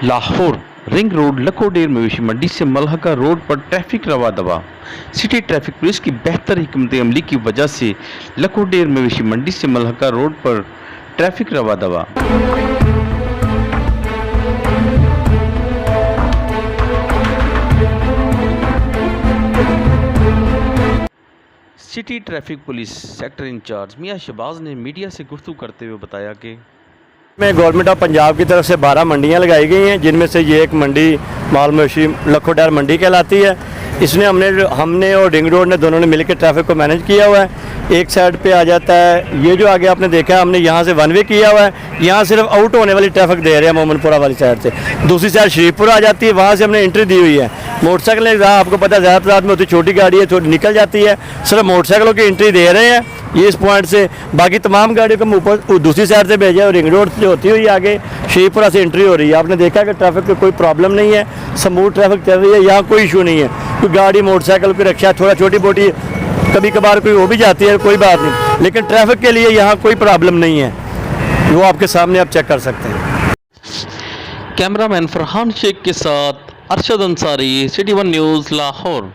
Lahore ring road लखोडेर मवेशी मंडी से मलहका road पर ट्रैफिक रवा दवा। सिटी ट्रैफिक पुलिस की बेहतर हिकमत अमली की वजह से लखोडेर मवेशी मंडी से मलहका रोड पर ट्रैफिक रवा दवा। City traffic police sector in charge मियां शहबाज ने मीडिया से गुफ्तगू करते हुए बताया कि में गवर्नमेंट ऑफ पंजाब की तरफ से 12 मंडियां लगाई गई हैं, जिनमें से ये एक मंडी माल मवेशी लखोडेर मंडी कहलाती है। इसने हमने और रिंग रोड ने दोनों ने मिलकर ट्रैफिक को मैनेज किया हुआ है। एक साइड पे आ जाता है ये जो आगे आपने देखा है, हमने यहाँ से वन वे किया हुआ है। यहाँ सिर्फ आउट होने वाली ट्रैफिक दे रहे हैं मोमनपुरा वाली साइड से। दूसरी साइड शरीफपुर आ जाती है, वहाँ से हमने एंट्री दी हुई है। मोटरसाइकिल जहाँ आपको पता है ज़्यादा तादाद में होती है, छोटी गाड़ी है थोड़ी निकल जाती है, सिर्फ मोटरसाइकिलों की एंट्री दे रहे हैं ये इस पॉइंट से। बाकी तमाम गाड़ियों को हम ऊपर दूसरी साइड से भेजा और रिंग रोड से होती हुई आगे शरीफपुरा से एंट्री हो रही है। आपने देखा कि ट्रैफिक की कोई प्रॉब्लम नहीं है, स्मूथ ट्रैफिक चल रही है, यहाँ कोई इशू नहीं है। कोई गाड़ी मोटरसाइकिल की रक्षा थोड़ा छोटी मोटी कभी कभार कोई हो भी जाती है, कोई बात नहीं, लेकिन ट्रैफिक के लिए यहाँ कोई प्रॉब्लम नहीं है, वो आपके सामने आप चेक कर सकते हैं। कैमरामैन फरहान शेख के साथ Arshad Ansari, city one news Lahore.